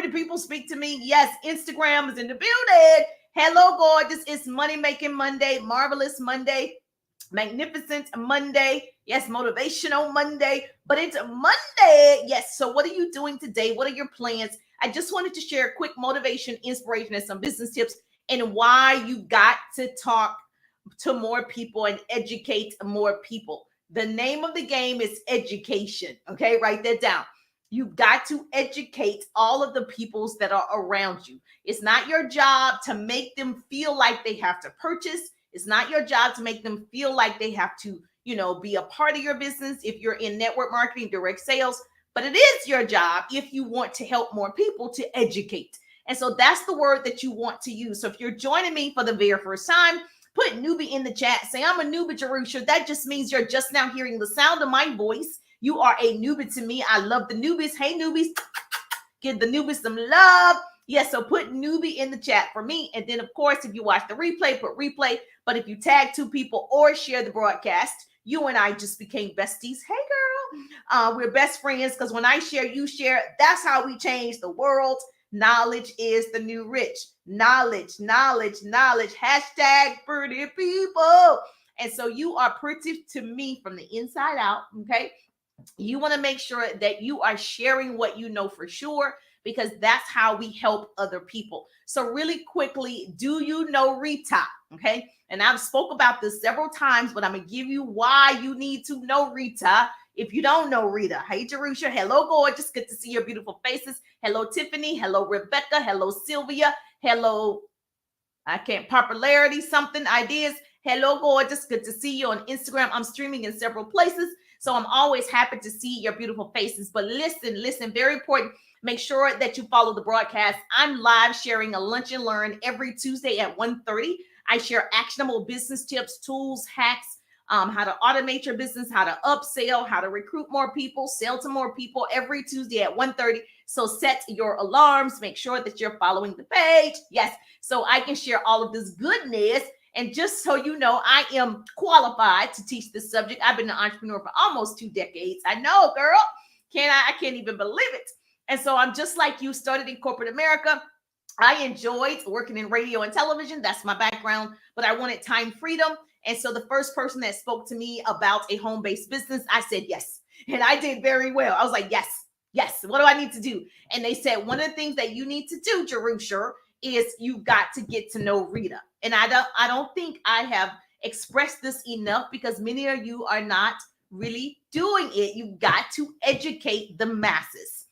pretty people speak to me. Yes, Instagram is in the building. Hello, gorgeous. It's Money Making Monday, Marvelous Monday, Magnificent Monday. Yes, Motivational Monday, but it's Monday. Yes. So, what are you doing today? What are your plans? I just wanted to share a quick motivation, inspiration, and some business tips and why you got to talk to more people and educate more people. The name of the game is education. Okay, write that down. You've got to educate all of the peoples that are around you. It's not your job to make them feel like they have to purchase. It's not your job to make them feel like they have to, be a part of your business if you're in network marketing, direct sales. But it is your job if you want to help more people to educate. And so that's the word that you want to use. So if you're joining me for the very first time, put newbie in the chat. Say, I'm a newbie, Jerusha. That just means you're just now hearing the sound of my voice. You are a newbie to me. I love the newbies. Hey, newbies. Give the newbies some love. Yes, so put newbie in the chat for me. And then, of course, if you watch the replay, put replay. But if you tag 2 people or share the broadcast, you and I just became besties. Hey, girl. We're best friends because when I share, you share. That's how we change the world. Knowledge is the new rich. Knowledge, knowledge, knowledge. Hashtag pretty people. And so you are pretty to me from the inside out, okay? You want to make sure that you are sharing what you know for sure, because that's how we help other people. So really quickly, do you know R.I.T.A? Okay. And I've spoke about this several times, but I'm going to give you why you need to know R.I.T.A if you don't know R.I.T.A. Hey, Jerusha. Hello, gorgeous. Good to see your beautiful faces. Hello, Tiffany. Hello, Rebecca. Hello, Sylvia. Hello, popularity, something, ideas. Hello, gorgeous. Good to see you on Instagram. I'm streaming in several places, so I'm always happy to see your beautiful faces. But listen, very important. Make sure that you follow the broadcast. I'm live sharing a lunch and learn every Tuesday at 1:30. I share actionable business tips, tools, hacks, how to automate your business, how to upsell, how to recruit more people, sell to more people every Tuesday at 1:30. So set your alarms. Make sure that you're following the page. Yes, so I can share all of this goodness. And just so you know, I am qualified to teach this subject. I've been an entrepreneur for almost 2 decades. I know, girl. I can't even believe it. And so I'm just like you, started in corporate America. I enjoyed working in radio and television. That's my background, but I wanted time freedom. And so the first person that spoke to me about a home-based business, I said yes. And I did very well. I was like, yes. What do I need to do? And they said, one of the things that you need to do, Jerusha, is you've got to get to know R.I.T.A. And I don't think I have expressed this enough, because many of you are not really doing it. You've got to educate the masses.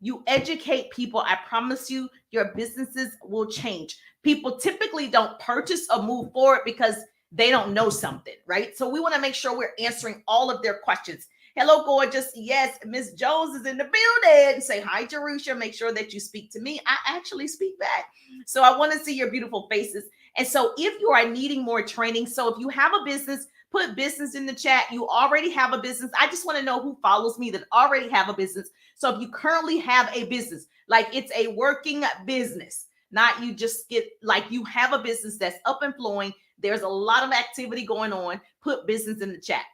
You educate people, I promise you, your businesses will change. People typically don't purchase or move forward because they don't know something, right? So we want to make sure we're answering all of their questions. Hello, gorgeous. Yes, Miss Jones is in the building. Say hi, Jerusha. Make sure that you speak to me. I actually speak back. So I want to see your beautiful faces. And so if you are needing more training, so if you have a business, put business in the chat. You already have a business. I just want to know who follows me that already have a business. So if you currently have a business, like it's a working business, not you just get like you have a business that's up and flowing. There's a lot of activity going on. Put business in the chat.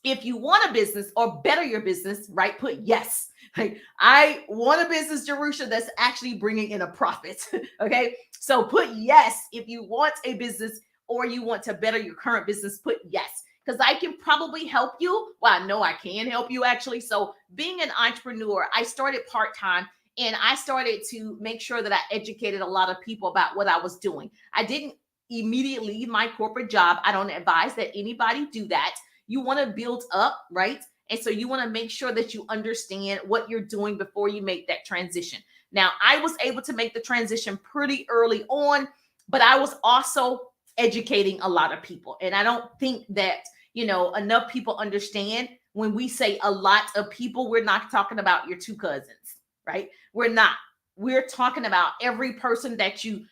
If you want a business or better your business, right? Put yes. Like, I want a business, Jerusha, that's actually bringing in a profit. Okay. So put yes. If you want a business or you want to better your current business, put yes. Because I can probably help you. Well, I know I can help you actually. So being an entrepreneur, I started part-time and I started to make sure that I educated a lot of people about what I was doing. I didn't immediately leave my corporate job. I don't advise that anybody do that. You want to build up, right? And so you want to make sure that you understand what you're doing before you make that transition. Now, I was able to make the transition pretty early on, but I was also educating a lot of people. And I don't think that, enough people understand when we say a lot of people, we're not talking about your 2 cousins, right? We're not. We're talking about every person that you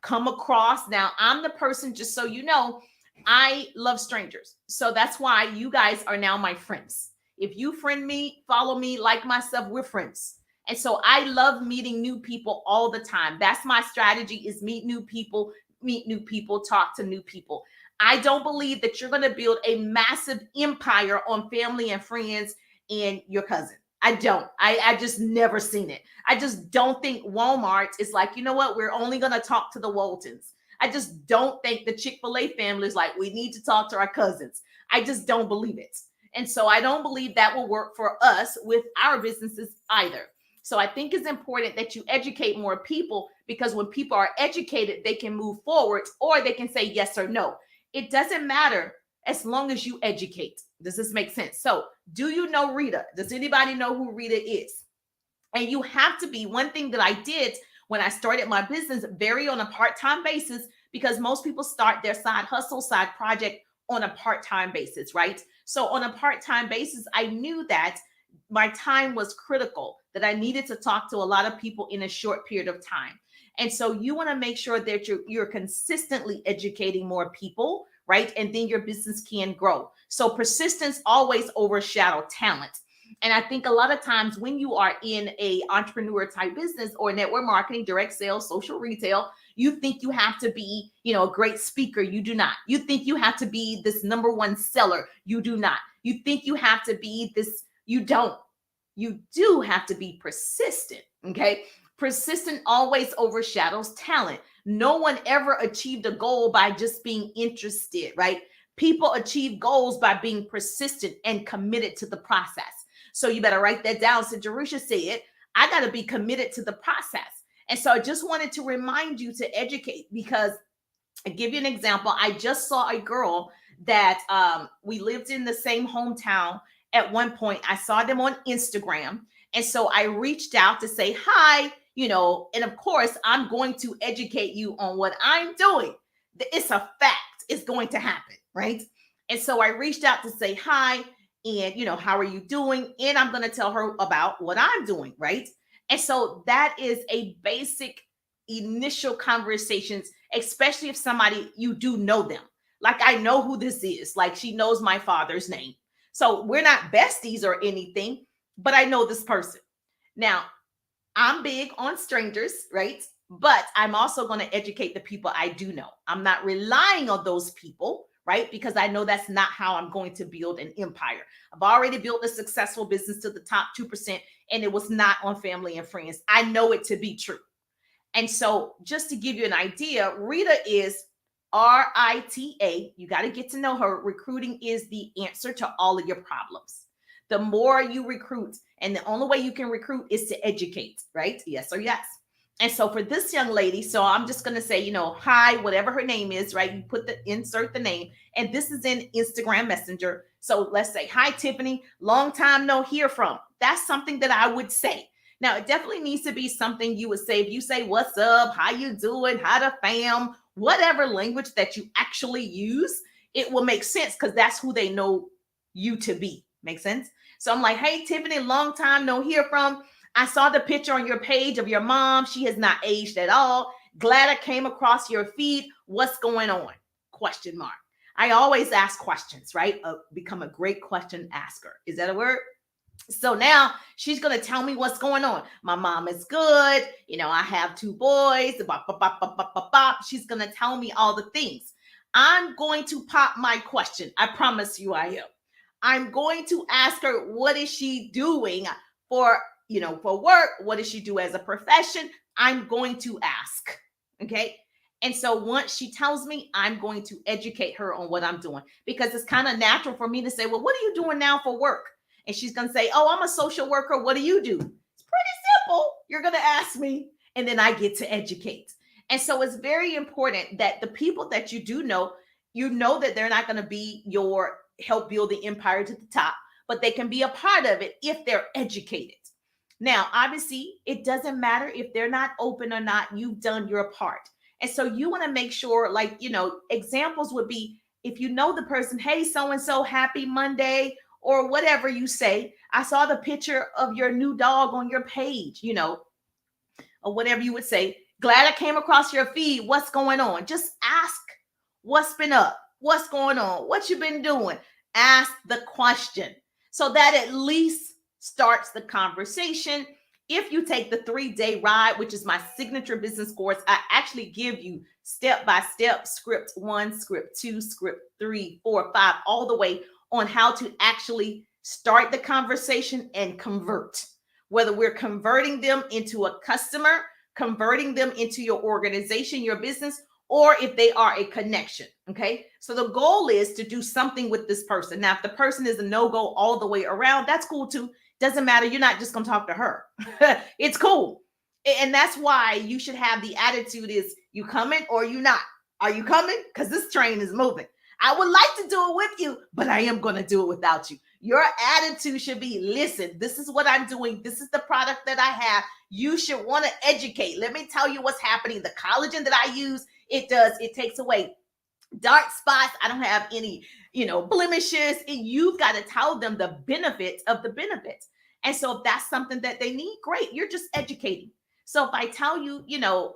come across. Now, I'm the person, just so you know, I love strangers. So that's why you guys are now my friends. If you friend me, follow me, like myself, we're friends. And so I love meeting new people all the time. That's my strategy, is meet new people, talk to new people. I don't believe that you're going to build a massive empire on family and friends and your cousin. I don't. I just never seen it. I just don't think Walmart is like, you know what, we're only going to talk to the Waltons. I just don't think the Chick-fil-A family is like, we need to talk to our cousins. I just don't believe it. And so I don't believe that will work for us with our businesses either. So I think it's important that you educate more people, because when people are educated, they can move forward or they can say yes or no. It doesn't matter as long as you educate. Does this make sense? So, do you know Rita? Does anybody know who Rita is? And you have to be. One thing that I did when I started my business, very on a part-time basis, because most people start their side hustle, side project on a part-time basis, right? So on a part-time basis, I knew that my time was critical, that I needed to talk to a lot of people in a short period of time. And so you want to make sure that you're consistently educating more people, right? And then your business can grow. So persistence always overshadow talent. And I think a lot of times when you are in a entrepreneur type business or network marketing, direct sales, social retail, you think you have to be, a great speaker. You do not. You think you have to be this number one seller. You do not. You think you have to be this. You don't. You do have to be persistent. Okay. Persistent always overshadows talent. No one ever achieved a goal by just being interested, right? People achieve goals by being persistent and committed to the process. So you better write that down. So Jerusha said, I got to be committed to the process. And so I just wanted to remind you to educate, because I give you an example. I just saw a girl that we lived in the same hometown at one point. I saw them on Instagram. And so I reached out to say hi, and of course, I'm going to educate you on what I'm doing. It's a fact. It's going to happen, right? And so I reached out to say hi and, how are you doing? And I'm going to tell her about what I'm doing, right? And so that is a basic initial conversations, especially if somebody you do know them. Like I know who this is. Like she knows my father's name. So we're not besties or anything, but I know this person. Now, I'm big on strangers, right? But I'm also going to educate the people I do know. I'm not relying on those people, right? Because I know that's not how I'm going to build an empire. I've already built a successful business to the top 2%, and it was not on family and friends. I know it to be true. And so, just to give you an idea, Rita is R-I-T-A. You got to get to know her. Recruiting is the answer to all of your problems. The more you recruit, and the only way you can recruit is to educate, right? Yes or yes. And so for this young lady, so I'm just going to say, hi, whatever her name is, right? You insert the name, and this is in Instagram Messenger. So let's say, hi, Tiffany, long time no hear from. That's something that I would say. Now, it definitely needs to be something you would say. If you say, what's up, how you doing, how to fam, whatever language that you actually use, it will make sense because that's who they know you to be. Make sense? So I'm like, hey, Tiffany, long time no hear from. I saw the picture on your page of your mom. She has not aged at all. Glad I came across your feed. What's going on? Question mark. I always ask questions, right? Become a great question asker. Is that a word? So now she's going to tell me what's going on. My mom is good. I have two boys. Bop, bop, bop, bop, bop, bop, bop. She's going to tell me all the things. I'm going to pop my question. I promise you I am. I'm going to ask her, what is she doing for, for work? What does she do as a profession? I'm going to ask. Okay. And so once she tells me, I'm going to educate her on what I'm doing, because it's kind of natural for me to say, well, what are you doing now for work? And she's going to say, oh, I'm a social worker. What do you do? It's pretty simple. You're going to ask me, and then I get to educate. And so it's very important that the people that you do know, that they're not going to be your help build the empire to the top, but they can be a part of it if they're educated. Now, obviously, it doesn't matter if they're not open or not. You've done your part. And so you want to make sure, examples would be, if you know the person, hey, so-and-so, happy Monday, or whatever you say. I saw the picture of your new dog on your page, or whatever you would say. Glad I came across your feed. What's going on? Just ask what's been up, what's going on, what you been doing. Ask the question so that at least starts the conversation. If you take the 3-day ride, which is my signature business course, I actually give you step-by-step script 1, script 2, script 3, 4, 5, all the way on how to actually Start the conversation and convert. Whether we're converting them into a customer, converting them into your organization, your business, or if they are a connection. Okay. So the goal is to do something with this person. Now, if the person is a no-go all the way around, that's cool too. Doesn't matter. You're not just going to talk to her. It's cool. And that's why you should have the attitude is you coming or you not? Are you coming? Because this train is moving. I would like to do it with you, but I am going to do it without you. Your attitude should be, listen, this is what I'm doing. This is the product that I have. You should want to educate. Let me tell you what's happening. The collagen that I use, it takes away dark spots. I don't have any, blemishes. And you've got to tell them the benefits of the benefits. And so if that's something that they need, great. You're just educating. So if I tell you,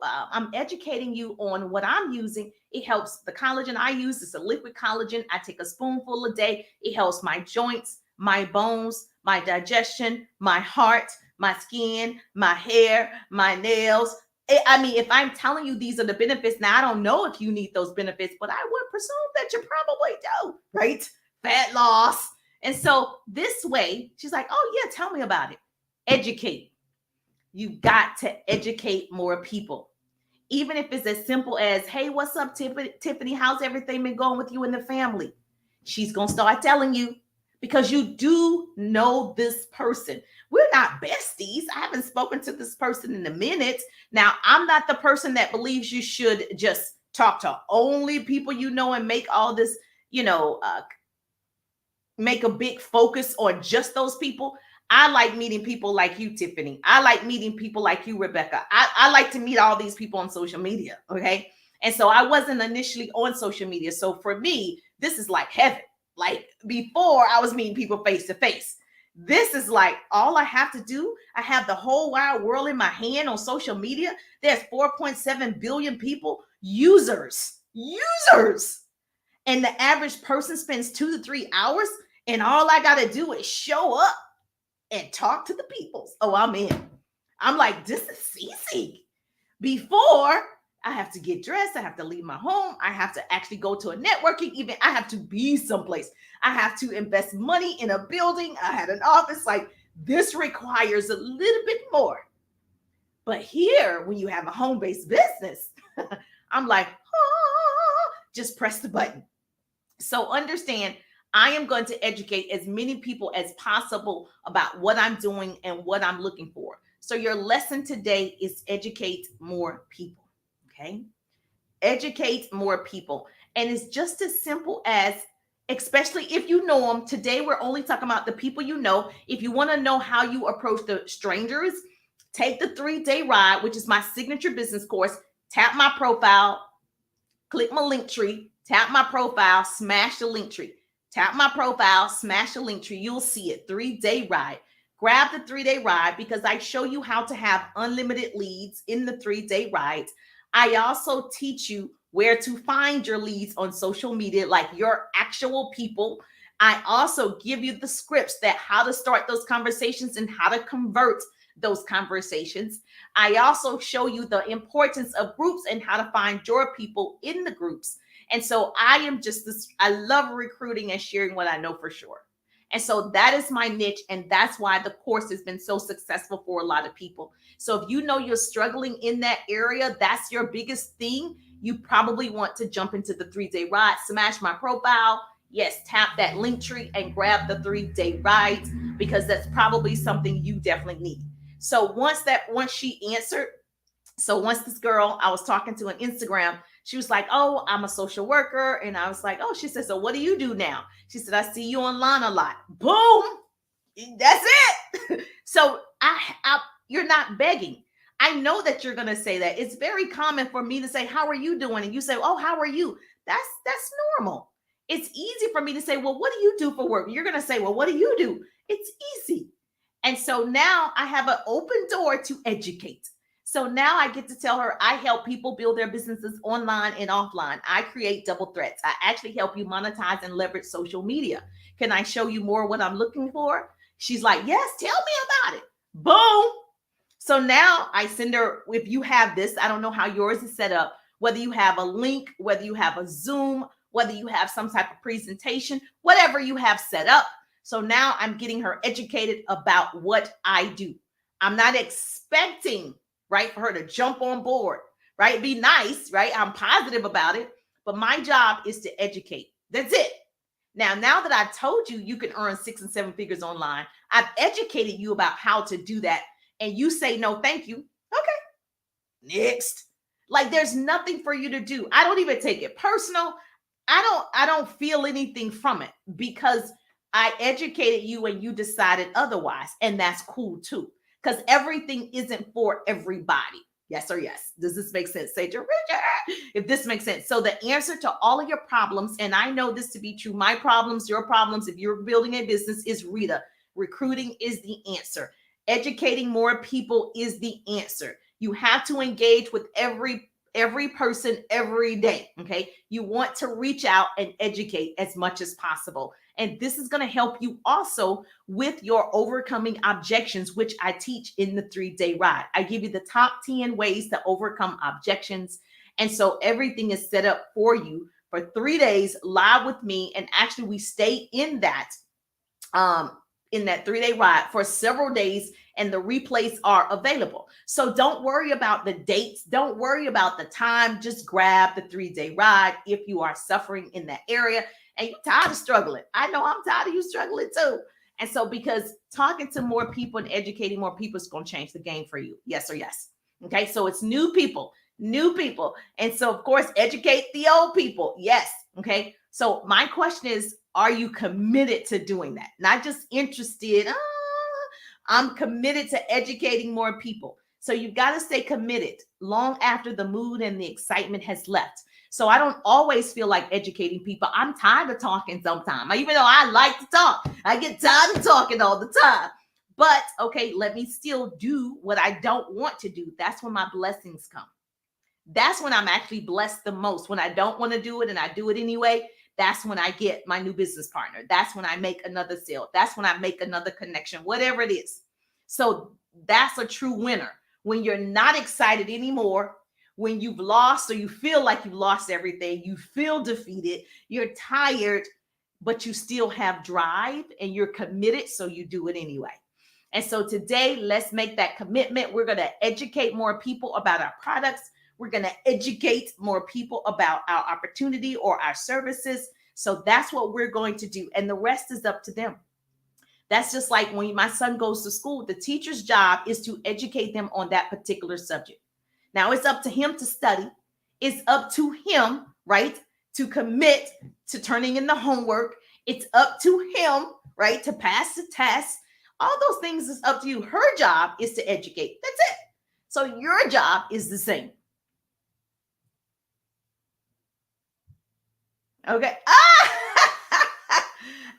I'm educating you on what I'm using, it helps the collagen I use. It's a liquid collagen. I take a spoonful a day. It helps my joints, my bones, my digestion, my heart, my skin, my hair, my nails. If I'm telling you these are the benefits, now I don't know if you need those benefits, but I would presume that you probably do, right? Fat loss. And so this way, she's like, oh yeah, tell me about it. Educate. You got to educate more people. Even if it's as simple as, hey, what's up, Tiffany? How's everything been going with you and the family? She's going to start telling you because you do know this person. We're not besties. I haven't spoken to this person in a minute. Now, I'm not the person that believes you should just talk to only people you know and make all this, make a big focus on just those people. I like meeting people like you, Tiffany. I like meeting people like you, Rebecca. I like to meet all these people on social media. Okay. And so I wasn't initially on social media. So for me, this is like heaven. Like before, I was meeting people face to face. This is like all I have to do. I have the whole wide world in my hand on social media. There's 4.7 billion people, users. And the average person spends 2 to 3 hours. And all I got to do is show up and talk to the peoples. Oh, I'm in. I'm like, this is easy. Before, I have to get dressed. I have to leave my home. I have to actually go to a networking event. I have to be someplace. I have to invest money in a building. I had an office. Like, this requires a little bit more. But here, when you have a home-based business, I'm like, just press the button. So understand, I am going to educate as many people as possible about what I'm doing and what I'm looking for. So your lesson today is educate more people. Okay. Educate more people. And it's just as simple as, especially if you know them. Today, we're only talking about the people you know. If you want to know how you approach the strangers, take the 3-day ride, which is my signature business course. Tap my profile, click my link tree, tap my profile, smash the link tree. Tap my profile, smash the link tree. You'll see it. 3-day ride. Grab the 3-day ride because I show you how to have unlimited leads in the 3-day ride. I also teach you where to find your leads on social media, like your actual people. I also give you the scripts that how to start those conversations and how to convert those conversations. I also show you the importance of groups and how to find your people in the groups. And so I am just this, I love recruiting and sharing what I know for sure. And so that is my niche. And that's why the course has been so successful for a lot of people. So if you know you're struggling in that area, that's your biggest thing, you probably want to jump into the 3-day ride, smash my profile. Yes, tap that link tree and grab the 3-day ride because that's probably something you definitely need. So once she answered, so once this girl I was talking to on Instagram, she was like, oh, I'm a social worker. And I was like, oh, she said, so what do you do now? She said, I see you online a lot. Boom. That's it. So you're not begging. I know that you're going to say that. It's very common for me to say, how are you doing? And you say, oh, how are you? That's normal. It's easy for me to say, well, what do you do for work? You're going to say, well, what do you do? It's easy. And so now I have an open door to educate. So now I get to tell her I help people build their businesses online and offline. I create double threats. I actually help you monetize and leverage social media. Can I show you more what I'm looking for? She's like, yes, tell me about it. Boom. So now I send her, if you have this, I don't know how yours is set up, whether you have a link, whether you have a Zoom, whether you have some type of presentation, whatever you have set up. So now I'm getting her educated about what I do. I'm not expecting, right, for her to jump on board, right? Be nice, right? I'm positive about it, but my job is to educate. That's it. Now that I've told you you can earn 6 and 7 figures online, I've educated you about how to do that, and you say no, thank you. Okay, next. Like there's nothing for you to do. I don't even take it personal. I don't feel anything from it because I educated you and you decided otherwise, and that's cool too. Because everything isn't for everybody. Yes or yes. Does this make sense? Say to Richard, if this makes sense. So the answer to all of your problems, and I know this to be true, my problems, your problems, if you're building a business, is Rita. Recruiting is the answer. Educating more people is the answer. You have to engage with every person every day. Okay. You want to reach out and educate as much as possible. And this is going to help you also with your overcoming objections, which I teach in the 3-day ride. I give you the top 10 ways to overcome objections. And so everything is set up for you for 3 days live with me. And actually, we stay in that 3-day ride for several days, and the replays are available. So don't worry about the dates. Don't worry about the time. Just grab the 3-day ride if you are suffering in that area and you're tired of struggling. I know I'm tired of you struggling too. And so because talking to more people and educating more people is going to change the game for you. Yes or yes. Okay. So it's new people. And so, of course, educate the old people. Yes. Okay. So my question is, are you committed to doing that? Not just interested. I'm committed to educating more people. So you've got to stay committed long after the mood and the excitement has left. So I don't always feel like educating people. I'm tired of talking sometimes. Even though I like to talk, I get tired of talking all the time. But okay, let me still do what I don't want to do. That's when my blessings come. That's when I'm actually blessed the most. When I don't want to do it and I do it anyway, that's when I get my new business partner. That's when I make another sale. That's when I make another connection, whatever it is. So that's a true winner. When you're not excited anymore, when you've lost or you feel like you've lost everything, you feel defeated, you're tired, but you still have drive and you're committed, so you do it anyway. And so today, let's make that commitment. We're going to educate more people about our products. We're going to educate more people about our opportunity or our services. So that's what we're going to do. And the rest is up to them. That's just like when my son goes to school, the teacher's job is to educate them on that particular subject. Now it's up to him to study. It's up to him, right, to commit to turning in the homework. It's up to him, right, to pass the test. All those things is up to you. Her job is to educate. That's it. So your job is the same. Okay.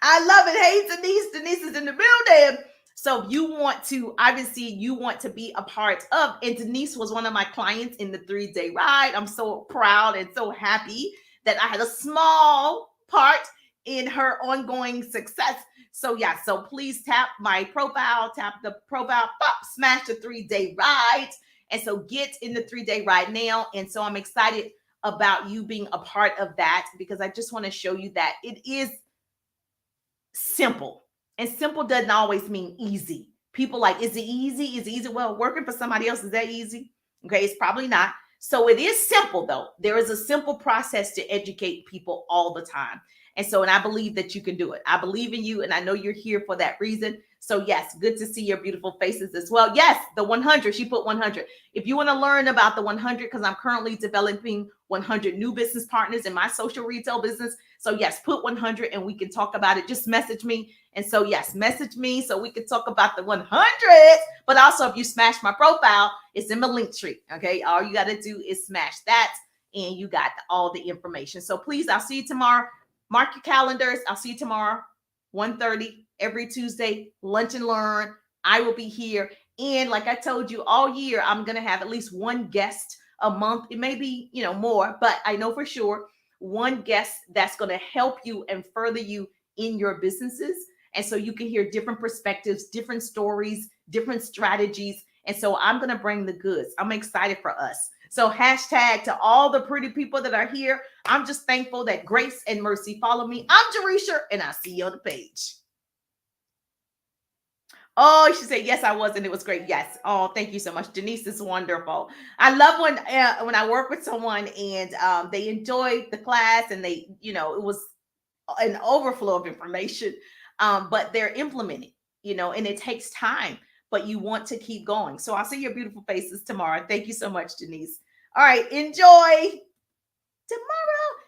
I love it. Hey, Denise. Denise is in the building. So you want to, obviously, you want to be a part of, and Denise was one of my clients in the 3-day ride. I'm so proud and so happy that I had a small part in her ongoing success. So yeah, so please tap my profile, tap the profile, pop, smash the 3-day ride. And so get in the 3-day ride now. And so I'm excited about you being a part of that because I just want to show you that it is simple. And simple doesn't always mean easy. People like, is it easy? Is it easy? Well, working for somebody else, is that easy? Okay, it's probably not. So it is simple though. There is a simple process to educate people all the time. And so, and I believe that you can do it. I believe in you and I know you're here for that reason. So yes, good to see your beautiful faces as well. Yes, the 100, she put 100. If you want to learn about the 100, because I'm currently developing 100 new business partners in my social retail business. So yes, put 100 and we can talk about it. Just message me. And so yes, message me so we can talk about the 100. But also if you smash my profile, it's in my link tree. Okay. All you got to do is smash that and you got all the information. So please, I'll see you tomorrow. Mark your calendars. I'll see you tomorrow, 1:30 every Tuesday, lunch and learn. I will be here. And like I told you all year, I'm going to have at least one guest a month. It may be, more, but I know for sure one guest that's going to help you and further you in your businesses. And so you can hear different perspectives, different stories, different strategies. And so I'm going to bring the goods. I'm excited for us. So hashtag to all the pretty people that are here. I'm just thankful that grace and mercy follow me. I'm Jerisha, and I'll see you on the page. Oh, she said, yes, I was, and it was great. Yes. Oh, thank you so much. Denise is wonderful. I love when I work with someone and they enjoy the class and they, it was an overflow of information, but they're implementing, and it takes time, but you want to keep going. So I'll see your beautiful faces tomorrow. Thank you so much, Denise. All right, enjoy tomorrow.